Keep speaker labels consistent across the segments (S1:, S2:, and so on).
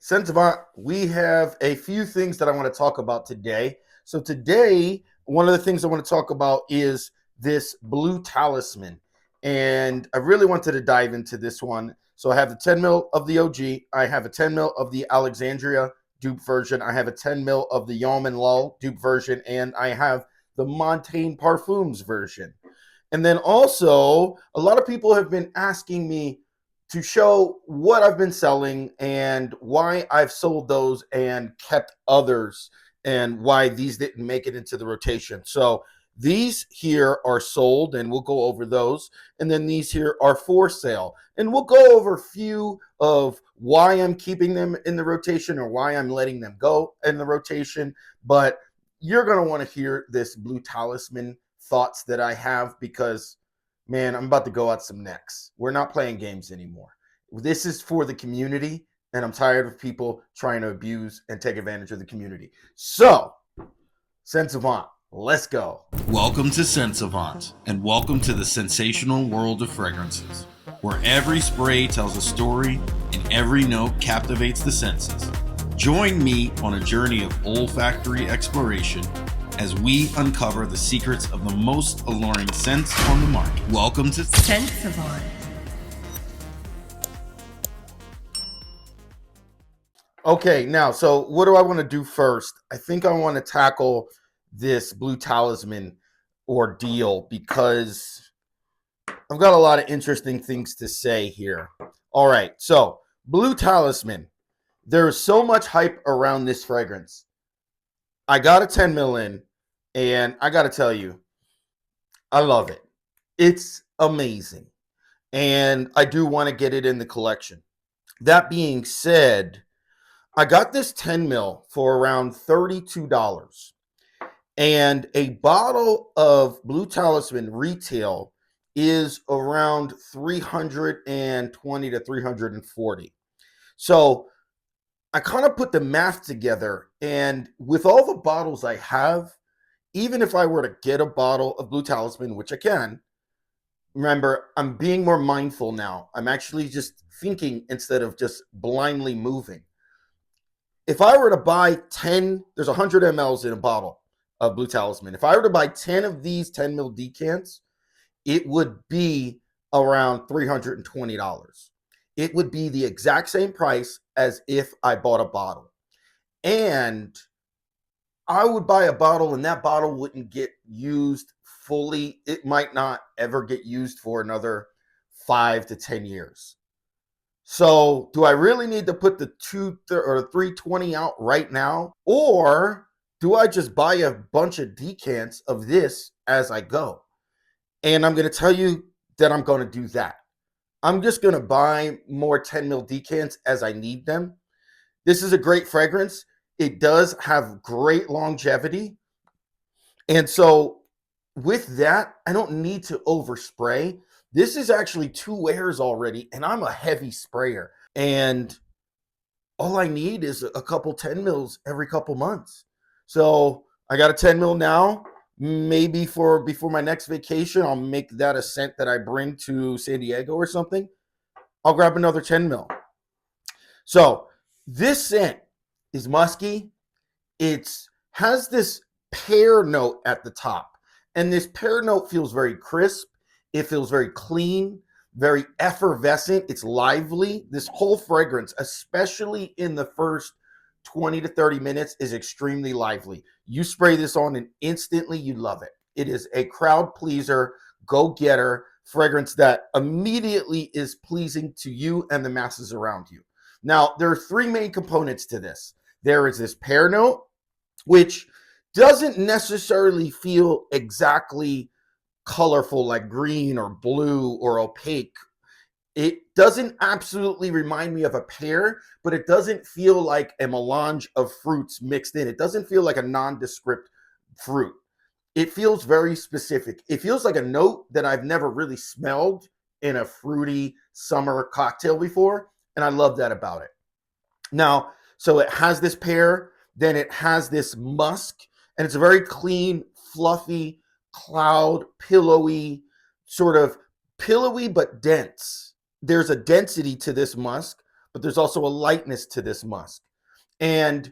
S1: Sensavant, we have a few things that I want to talk about today. So today, one of the things I want to talk about is this Blue Talisman. And I really wanted to dive into this one. So I have the 10 mil of the OG. I have a 10 mil of the Alexandria dupe version. I have a 10 mil of the Yam and Law dupe version. And I have the Montaine Parfums version. And then also, a lot of people have been asking me to show what I've been selling and why I've sold those and kept others and why these didn't make it into the rotation. So these here are sold and we'll go over those. And then these here are for sale. And we'll go over a few of why I'm keeping them in the rotation or why I'm letting them go in the rotation. But you're going to want to hear this Blue Talisman thoughts that I have because, man, I'm about to go out some necks. We're not playing games anymore. This is for the community, and I'm tired of people trying to abuse and take advantage of the community. So, Sensavant, let's go.
S2: Welcome to Sensavant, and welcome to the sensational world of fragrances, where every spray tells a story and every note captivates the senses. Join me on a journey of olfactory exploration as we uncover the secrets of the most alluring scents on the market. Welcome to
S3: Sensavant.
S1: Okay, now, so what do I want to do first? I think I want to tackle this Blue Talisman ordeal because I've got a lot of interesting things to say here. All right, so Blue Talisman. There's so much hype around this fragrance. I got a 10 mil in, and I got to tell you, I love it. It's amazing. And I do want to get it in the collection. That being said, I got this 10 mil for around $32. And a bottle of Blue Talisman retail is around 320 to 340. So I kind of put the math together, and with all the bottles I have, even if I were to get a bottle of Blue Talisman, which I can, remember, I'm being more mindful now. I'm actually just thinking instead of just blindly moving. If I were to buy 10, there's 100 mLs in a bottle of Blue Talisman. If I were to buy 10 of these 10 mil decants, it would be around $320. It would be the exact same price as if I bought a bottle. And I would buy a bottle and that bottle wouldn't get used fully. It might not ever get used for another 5 to 10 years. So do I really need to put the 320 out right now? Or do I just buy a bunch of decants of this as I go? And I'm going to tell you that I'm going to do that. I'm just going to buy more 10 mil decants as I need them. This is a great fragrance. It does have great longevity. And so with that, I don't need to overspray. This is actually 2 wears already, and I'm a heavy sprayer. And all I need is a couple 10 mils every couple months. So I got a 10 mil now. Maybe for before my next vacation, I'll make that a scent that I bring to San Diego or something. I'll grab another 10 mil. So this scent is musky. It has this pear note at the top. And this pear note feels very crisp. It feels very clean, very effervescent. It's lively. This whole fragrance, especially in the first 20 to 30 minutes, is extremely lively. You spray this on and instantly you love it. It is a crowd pleaser, go-getter fragrance that immediately is pleasing to you and the masses around you. Now, there are 3 main components to this. There is this pear note, which doesn't necessarily feel exactly colorful like green or blue or opaque. It doesn't absolutely remind me of a pear, but it doesn't feel like a melange of fruits mixed in. It doesn't feel like a nondescript fruit. It feels very specific. It feels like a note that I've never really smelled in a fruity summer cocktail before, and I love that about it. Now, so it has this pear, then it has this musk, and it's a very clean, fluffy, cloud, pillowy, sort of pillowy but dense. There's a density to this musk, but there's also a lightness to this musk. And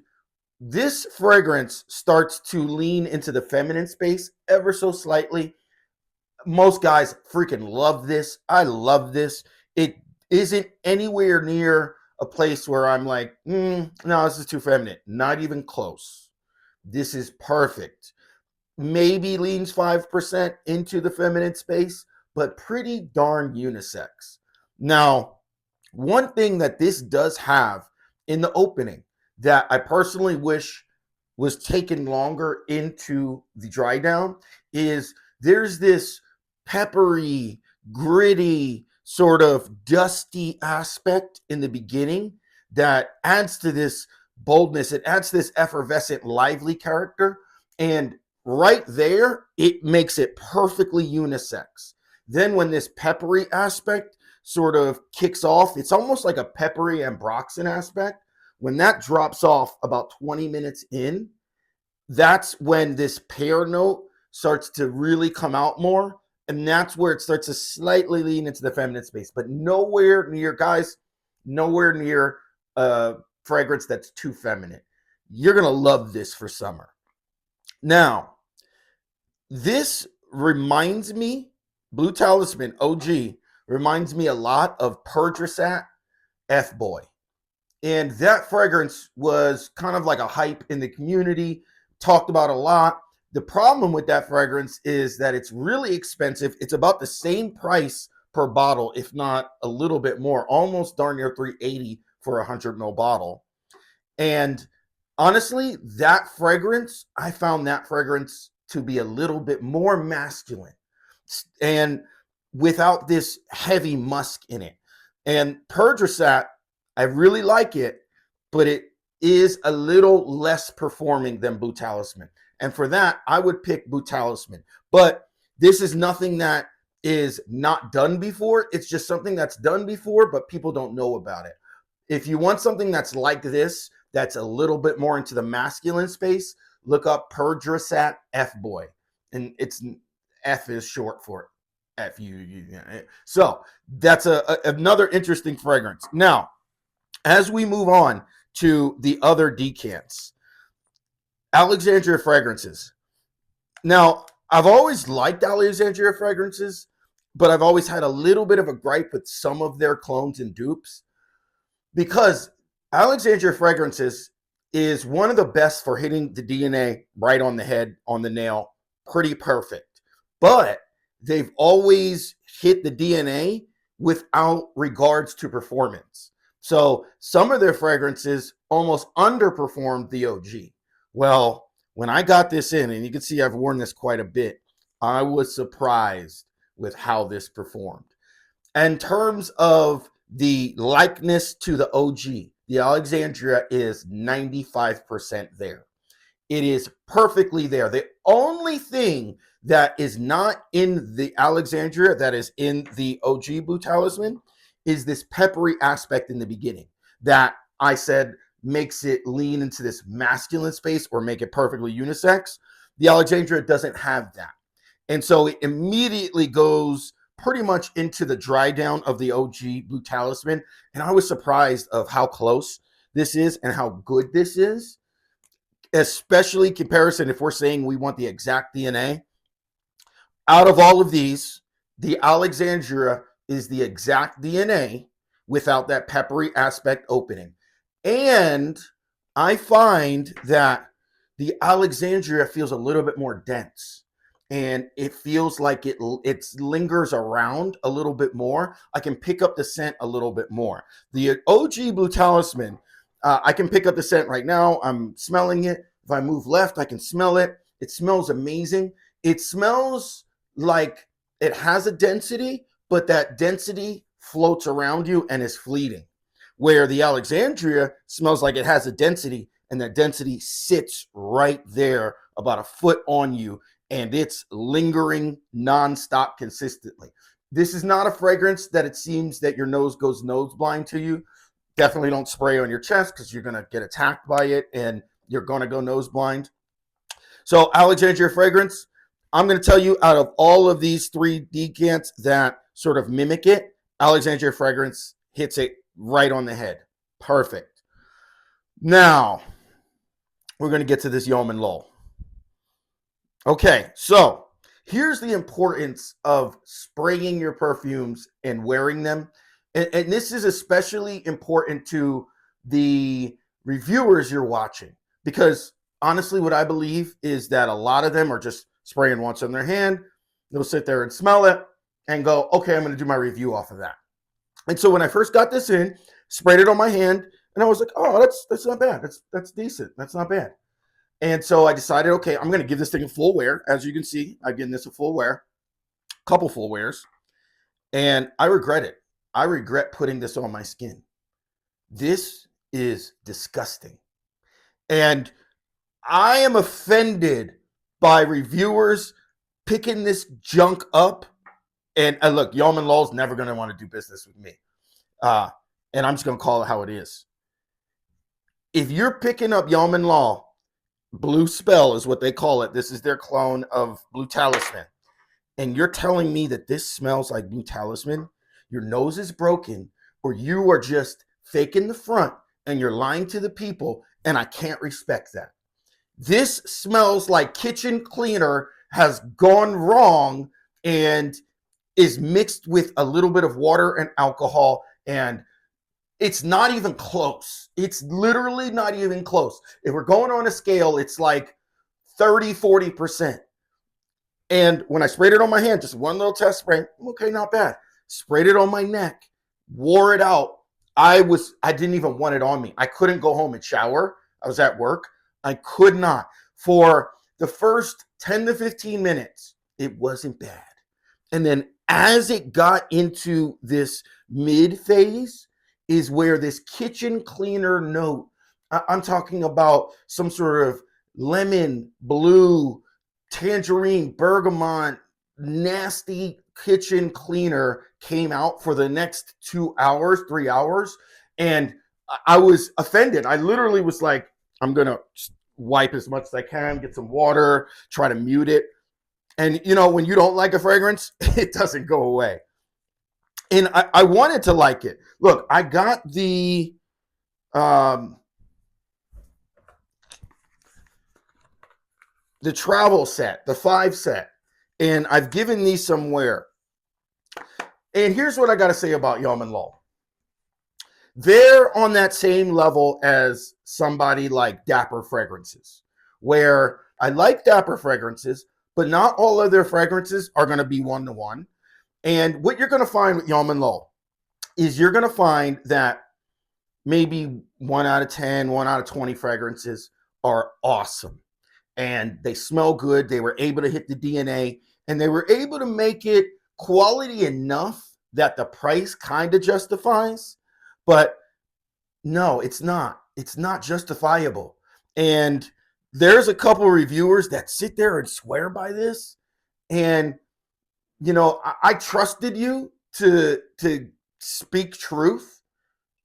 S1: this fragrance starts to lean into the feminine space ever so slightly. Most guys freaking love this. I love this. It isn't anywhere near a place where I'm like, no, this is too feminine. Not even close. This is perfect. Maybe leans 5% into the feminine space, but pretty darn unisex. Now, one thing that this does have in the opening that I personally wish was taken longer into the dry down is there's this peppery, gritty, sort of dusty aspect in the beginning that adds to this boldness. It adds this effervescent, lively character. And right there, it makes it perfectly unisex. Then when this peppery aspect sort of kicks off, it's almost like a peppery ambroxan aspect. When that drops off about 20 minutes in, that's when this pear note starts to really come out more. And that's where it starts to slightly lean into the feminine space, but nowhere near, guys, nowhere near a fragrance that's too feminine. You're going to love this for summer. Now, this reminds me, Blue Talisman OG reminds me a lot of Purging F-Boy. And that fragrance was kind of like a hype in the community, talked about a lot. The problem with that fragrance is that it's really expensive. It's about the same price per bottle, if not a little bit more, almost darn near $380 for a 100 ml bottle. And honestly, that fragrance, I found that fragrance to be a little bit more masculine and without this heavy musk in it. And Purging, I really like it, but it is a little less performing than Blue Talisman. And for that, I would pick Blue Talisman. But this is nothing that is not done before. It's just something that's done before, but people don't know about it. If you want something that's like this, that's a little bit more into the masculine space, look up Purging F-Boy. And it's F is short for F-U. So that's another interesting fragrance. Now, as we move on to the other decants, Alexandria fragrances. Now, I've always liked Alexandria fragrances, but I've always had a little bit of a gripe with some of their clones and dupes because Alexandria fragrances is one of the best for hitting the DNA right on the head, on the nail, pretty perfect. But they've always hit the DNA without regards to performance. So some of their fragrances almost underperformed the OG. Well, when I got this in, and you can see I've worn this quite a bit, I was surprised with how this performed. In terms of the likeness to the OG, the Alexandria is 95% there. It is perfectly there. The only thing that is not in the Alexandria that is in the OG Blue Talisman is this peppery aspect in the beginning that I said makes it lean into this masculine space or make it perfectly unisex. The Alexandria doesn't have that. And so it immediately goes pretty much into the dry down of the OG Blue Talisman. And I was surprised of how close this is and how good this is, especially comparison if we're saying we want the exact DNA. Out of all of these, the Alexandria is the exact DNA without that peppery aspect opening. And I find that the Alexandria feels a little bit more dense and it feels like it lingers around a little bit more. I can pick up the scent a little bit more. The OG Blue Talisman, I can pick up the scent right now. I'm smelling it. If I move left, I can smell it. It smells amazing. It smells like it has a density, but that density floats around you and is fleeting. Where the Alexandria smells like it has a density, and that density sits right there about a foot on you, and it's lingering nonstop consistently. This is not a fragrance that it seems that your nose goes nose blind to you. Definitely don't spray on your chest because you're going to get attacked by it and you're going to go nose blind. So Alexandria fragrance, I'm going to tell you out of all of these three decants that sort of mimic it, Alexandria fragrance hits it right on the head. Perfect. Now, we're going to get to this Yam and Law. Okay, so here's the importance of spraying your perfumes and wearing them. And this is especially important to the reviewers you're watching, because honestly, what I believe is that a lot of them are just spraying once on their hand. They'll sit there and smell it and go, okay, I'm going to do my review off of that. And so when I first got this in, sprayed it on my hand, and I was like, oh, that's not bad. That's decent. That's not bad. And so I decided, okay, I'm going to give this thing a full wear. As you can see, I've given this a full wear, couple full wears, and I regret it. I regret putting this on my skin. This is disgusting. And I am offended by reviewers picking this junk up. And look, Yam and Law is never going to want to do business with me. And I'm just going to call it how it is. If you're picking up Yam and Law, Blue Spell is what they call it. This is their clone of Blue Talisman. And you're telling me that this smells like Blue Talisman? Your nose is broken, or you are just faking the front and you're lying to the people, and I can't respect that. This smells like kitchen cleaner has gone wrong and is mixed with a little bit of water and alcohol, and it's not even close. It's literally not even close. If we're going on a scale, it's like 30-40%. And when I sprayed it on my hand, just one little test spray, okay, not bad. Sprayed it on my neck, wore it out. I didn't even want it on me. I couldn't go home and shower. I was at work. I could not. For the first 10 to 15 minutes, it wasn't bad. And then as it got into this mid phase is where this kitchen cleaner note, I'm talking about some sort of lemon, blue, tangerine, bergamot, nasty kitchen cleaner came out for the next 2 hours, 3 hours. And I was offended. I literally was like, I'm going to wipe as much as I can, get some water, try to mute it. And, you know, when you don't like a fragrance, it doesn't go away. And I wanted to like it. Look, I got the travel set, the 5 set, and I've given these some wear. And here's what I got to say about Yam and Law. They're on that same level as somebody like Dapper Fragrances, where I like Dapper Fragrances, but not all of their fragrances are going to be one-to-one. And what you're going to find with Yam and Law is you're going to find that maybe 1 out of 10, 1 out of 20 fragrances are awesome. And they smell good. They were able to hit the DNA, and they were able to make it quality enough that the price kind of justifies. But no, it's not. It's not justifiable. And there's a couple of reviewers that sit there and swear by this. And, you know, I trusted you to speak truth,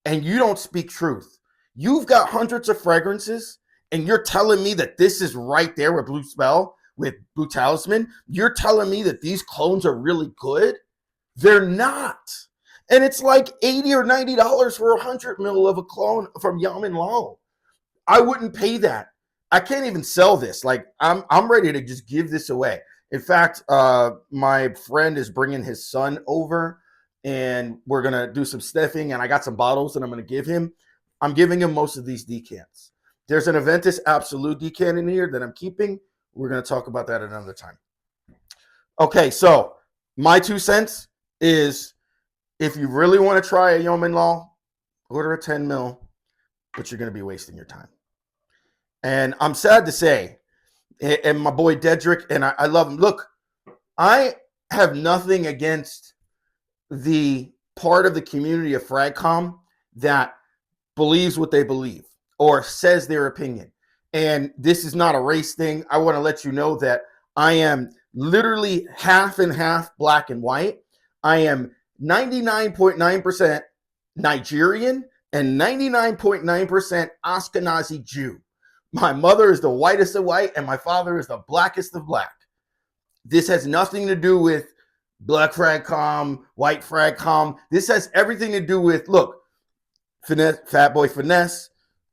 S1: and you don't speak truth. You've got hundreds of fragrances, and you're telling me that this is right there with Blue Spell, with Blue Talisman. You're telling me that these clones are really good? They're not. And it's like $80 or $90 for 100 ml of a clone from Yam and Law. I wouldn't pay that. I can't even sell this. Like, I'm ready to just give this away. In fact, my friend is bringing his son over, and we're going to do some sniffing, and I got some bottles that I'm going to give him. I'm giving him most of these decants. There's an Aventus Absolute decant in here that I'm keeping. We're going to talk about that another time. Okay, so my 2 cents is, if you really want to try a Yam and Law, order a 10 mil, but you're going to be wasting your time. And I'm sad to say, and my boy Dedrick, and I love him. Look, I have nothing against the part of the community of Fragcom that believes what they believe or says their opinion. And this is not a race thing. I want to let you know that I am literally half and half black and white. I am 99.9% Nigerian and 99.9% Ashkenazi Jew. My mother is the whitest of white, and my father is the blackest of black. This has nothing to do with black Fragcom, white Fragcom. This has everything to do with, look, Finesse, Fat Boy Finesse,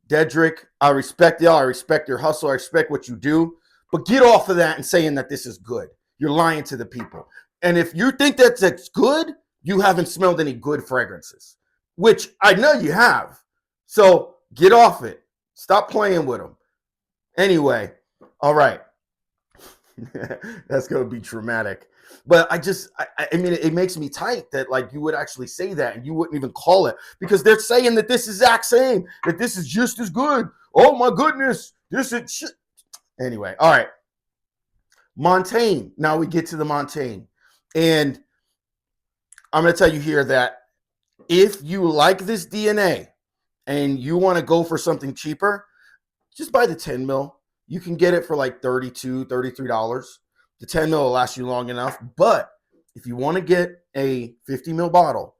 S1: Dedrick, I respect y'all. I respect your hustle. I respect what you do. But get off of that and saying that this is good. You're lying to the people. And if you think that's good, you haven't smelled any good fragrances, which I know you have. So get off it. Stop playing with them. Anyway, all right. That's going to be traumatic. But I mean, it makes me tight that like you would actually say that and you wouldn't even call it because they're saying that this is exact same, that this is just as good. Oh my goodness, this is shit. Anyway, all right. Montaine. Now we get to the Montaine. And I'm going to tell you here that if you like this DNA and you want to go for something cheaper, just buy the 10 mil. You can get it for like $32, $33. The 10 mil will last you long enough. But if you want to get a 50 mil bottle,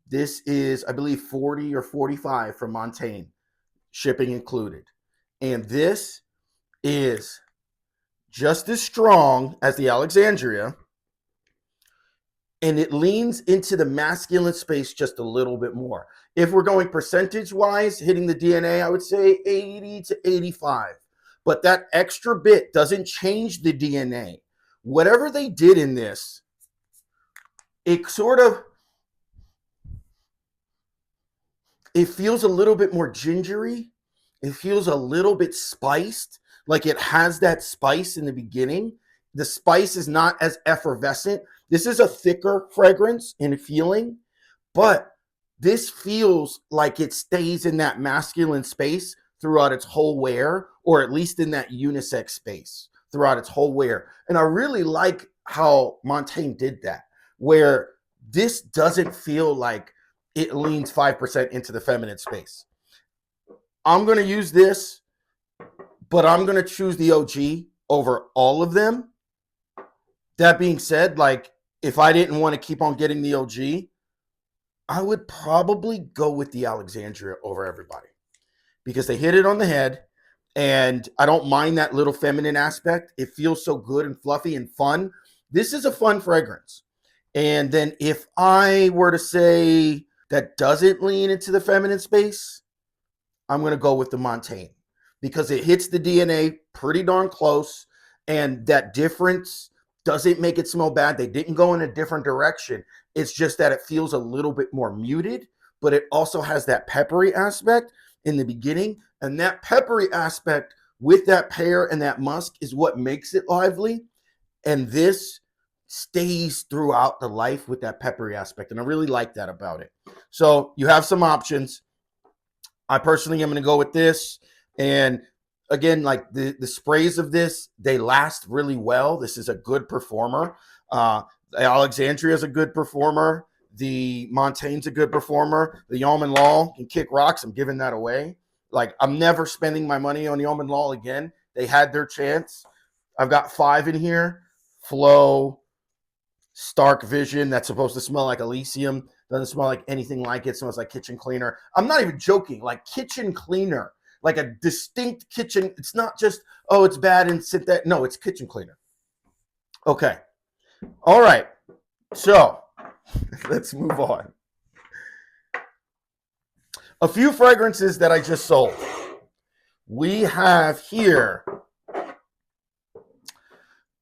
S1: this is, I believe, 40 or 45 from Montaine, shipping included. And this is just as strong as the Alexandria. And it leans into the masculine space just a little bit more. If we're going percentage-wise, hitting the DNA, I would say 80 to 85. But that extra bit doesn't change the DNA. Whatever they did in this, it feels a little bit more gingery. It feels a little bit spiced, like it has that spice in the beginning. The spice is not as effervescent. This is a thicker fragrance in feeling, but this feels like it stays in that masculine space throughout its whole wear, or at least in that unisex space throughout its whole wear. And I really like how Montaine did that, where this doesn't feel like it leans 5% into the feminine space. I'm going to use this, but I'm going to choose the OG over all of them. That being said, like if I didn't want to keep on getting the OG, I would probably go with the Alexandria over everybody because they hit it on the head. And I don't mind that little feminine aspect. It feels so good and fluffy and fun. This is a fun fragrance. And then if I were to say that doesn't lean into the feminine space, I'm going to go with the Montaine because it hits the DNA pretty darn close. And that difference doesn't make it smell bad. They didn't go in a different direction. It's just that it feels a little bit more muted, but it also has that peppery aspect in the beginning. And that peppery aspect with that pear and that musk is what makes it lively. And this stays throughout the life with that peppery aspect. And I really like that about it. So you have some options. I personally am going to go with this. And again, like the sprays of this, they last really well. This is a good performer. Alexandria is a good performer. The Montaigne's a good performer. The Yam and Law can kick rocks. I'm giving that away. Like, I'm never spending my money on Yam and Law again. They had their chance. I've got 5 in here. Flow, Stark Vision, that's supposed to smell like Elysium. Doesn't smell like anything like it. It smells like kitchen cleaner. I'm not even joking. Like kitchen cleaner. Like a distinct kitchen. It's not just, oh, it's bad and sit there. No, it's kitchen cleaner. Okay. All right. So let's move on. A few fragrances that I just sold. We have here,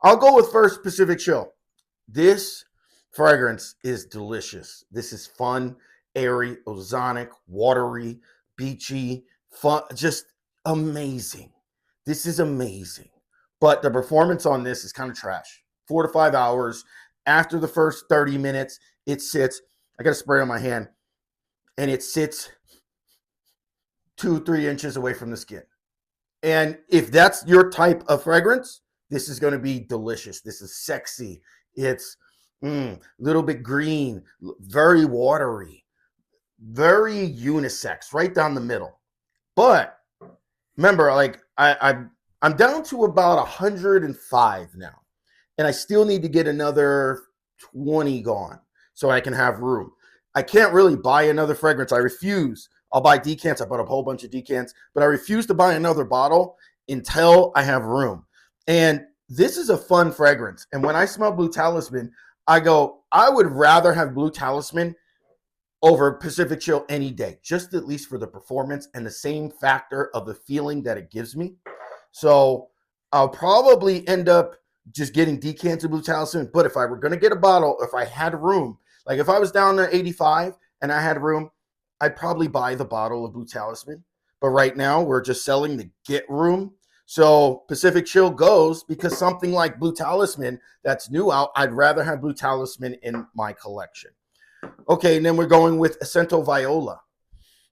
S1: I'll go with first Pacific Chill. This fragrance is delicious. This is fun, airy, ozonic, watery, beachy, fun, just amazing. This is amazing. But the performance on this is kind of trash. 4 to 5 hours. After the first 30 minutes, it sits. I got a spray on my hand, and it sits 2-3 inches away from the skin. And if that's your type of fragrance, this is going to be delicious. This is sexy. It's a little bit green, very watery, very unisex, right down the middle. But remember, like I'm down to about 105 now, and I still need to get another 20 gone so I can have room. I can't really buy another fragrance. I refuse. I'll buy decants. I bought a whole bunch of decants, but I refuse to buy another bottle until I have room. And this is a fun fragrance. And when I smell Blue Talisman, I go, I would rather have Blue Talisman over Pacific Chill any day, just at least for the performance and the same factor of the feeling that it gives me. So I'll probably end up just getting decanted Blue Talisman. But if I were going to get a bottle, if I had room, like if I was down to 85 and I had room, I'd probably buy the bottle of Blue Talisman. But right now we're just selling to get room. So Pacific Chill goes because something like Blue Talisman that's new out, I'd rather have Blue Talisman in my collection. Okay, and then we're going with Acento Viola.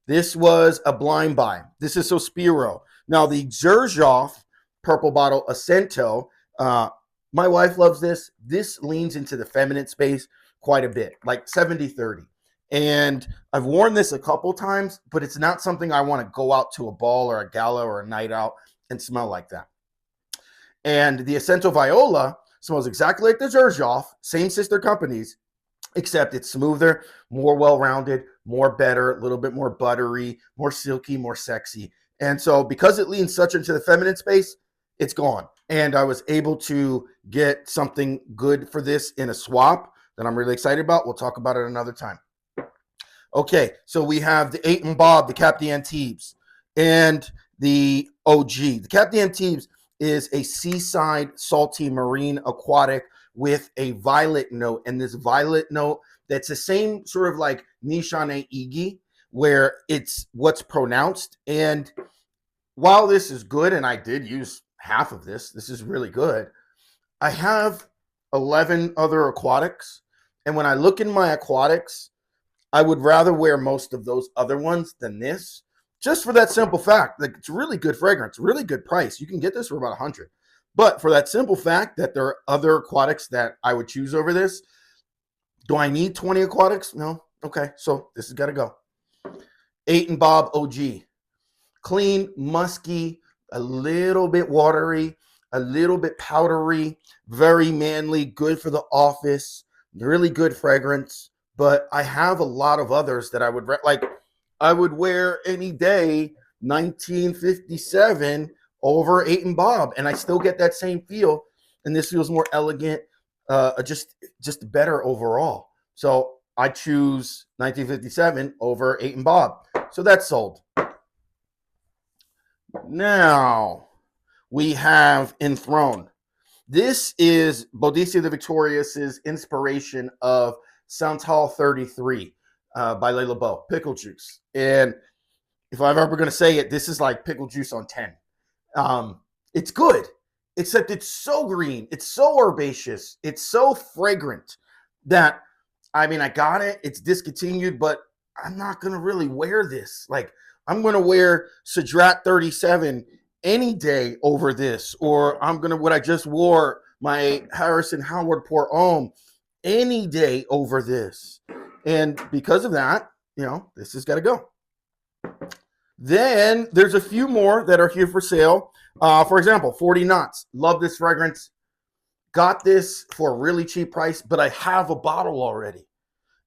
S1: This was a blind buy. This is Sospiro. Now, the Xerjoff purple bottle Acento, my wife loves this. This leans into the feminine space quite a bit, like 70-30. And I've worn this a couple times, but it's not something I want to go out to a ball or a gala or a night out and smell like that. And the Acento Viola smells exactly like the Xerjoff, same sister companies, except it's smoother, more well-rounded, more better, a little bit more buttery, more silky, more sexy. And so because it leans such into the feminine space, it's gone. And I was able to get something good for this in a swap that I'm really excited about. We'll talk about it another time. Okay, so we have the 8 and Bob, the Cap d'Antibes, and the OG. The Cap d'Antibes is a seaside, salty, marine, aquatic with a violet note. And this violet note, that's the same sort of like Nishane Igi, where it's what's pronounced. And while this is good, and I did use half of this, this is really good, I have 11 other aquatics. And when I look in my aquatics, I would rather wear most of those other ones than this, just for that simple fact. Like, it's really good fragrance, really good price. You can get this for about $100. But for that simple fact that there are other aquatics that I would choose over this, do I need 20 aquatics? No. Okay, so this has got to go. 8 and Bob OG. Clean, musky, a little bit watery, a little bit powdery, very manly, good for the office, really good fragrance. But I have a lot of others that I would like. I would wear any day 1957 over 8 and Bob, and I still get that same feel. And this feels more elegant, just better overall. So I choose 1957 over 8 and Bob. So that's sold. Now we have Enthroned. This is Bodicia the Victorious's inspiration of Santal 33 by Le Beau, pickle juice. And if I'm ever going to say it, this is like pickle juice on 10. It's good, except it's so green. It's so herbaceous. It's so fragrant that, I mean, I got it. It's discontinued, but I'm not going to really wear this. Like, I'm going to wear Cedrat 37 any day over this, or I'm going to, what I just wore, my Harrison Howard Pour Homme, any day over this. And because of that, you know, this has got to go. Then there's a few more that are here for sale. For example, 40 Knots. Love this fragrance. Got this for a really cheap price, but I have a bottle already.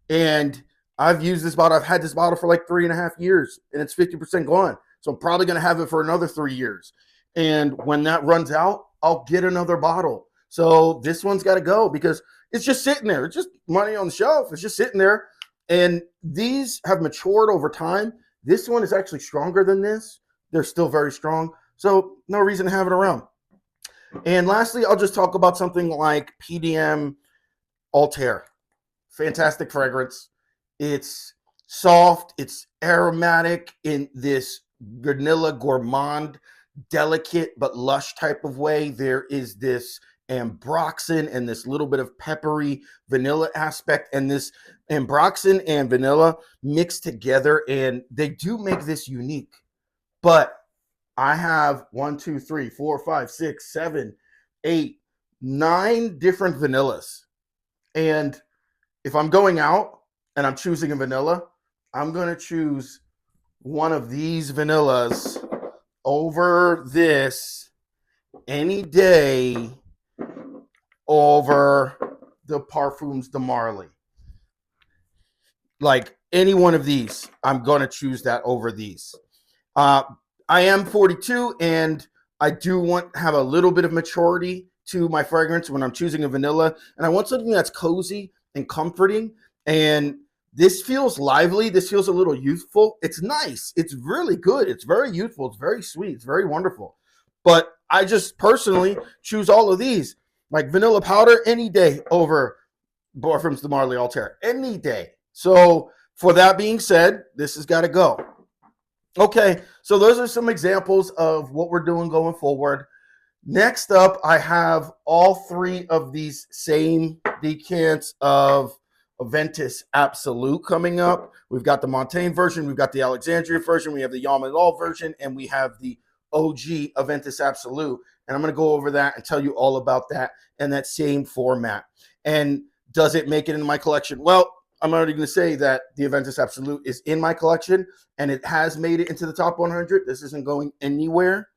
S1: And I've used this bottle. I've had this bottle for like 3.5 years, and it's 50% gone. So I'm probably going to have it for another 3 years. And when that runs out, I'll get another bottle. So this one's got to go because it's just sitting there. It's just money on the shelf. It's just sitting there. And these have matured over time. This one is actually stronger than this. They're still very strong. So no reason to have it around. And lastly, I'll just talk about something like PDM Altair. Fantastic fragrance. It's soft. It's aromatic in this vanilla gourmand, delicate but lush type of way. There is this ambroxan and this little bit of peppery vanilla aspect, and this ambroxan and vanilla mixed together, and they do make this unique. But I have 1, 2, 3, 4, 5, 6, 7, 8, 9 different vanillas. And if I'm going out and I'm choosing a vanilla, I'm going to choose one of these vanillas over this any day over the Parfums de Marly. Like any one of these, I'm going to choose that over these. I am 42, and I do want to have a little bit of maturity to my fragrance when I'm choosing a vanilla. And I want something that's cozy and comforting. And This feels lively. This feels a little youthful. It's nice. It's really good. It's very youthful. It's very sweet. It's very wonderful. But I just personally choose all of these. Like vanilla powder any day over Barfrum's the Marley Altair. Any day. So for that being said, this has got to go. Okay, so those are some examples of what we're doing going forward. Next up, I have all three of these same decants of Aventus Absolute coming up. We've got the Montaine version, we've got the Alexandria version, we have the Yam and Law version, and we have the OG Aventus Absolute. And I'm going to go over that and tell you all about that in that same format. And does it make it in my collection? Well, I'm already going to say that the Aventus Absolute is in my collection, and it has made it into the top 100. This isn't going anywhere.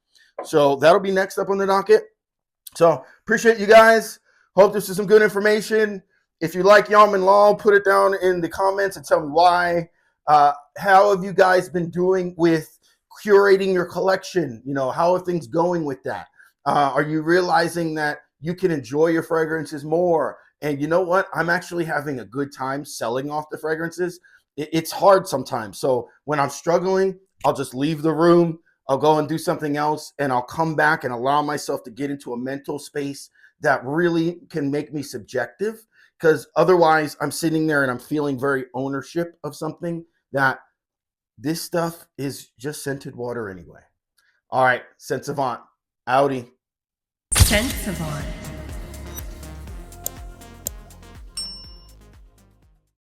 S1: So that'll be next up on the docket. So appreciate you guys. Hope this is some good information. If you like Yam and Law, put it down in the comments and tell me why. How have you guys been doing with curating your collection? You know, how are things going with that? Are you realizing that you can enjoy your fragrances more? And you know what? I'm actually having a good time selling off the fragrances. It's hard sometimes. So when I'm struggling, I'll just leave the room. I'll go and do something else, and I'll come back and allow myself to get into a mental space that really can make me subjective, because otherwise I'm sitting there and I'm feeling very ownership of something that this stuff is just scented water anyway. All right, Scent Savant, outie.
S3: Scent Savant.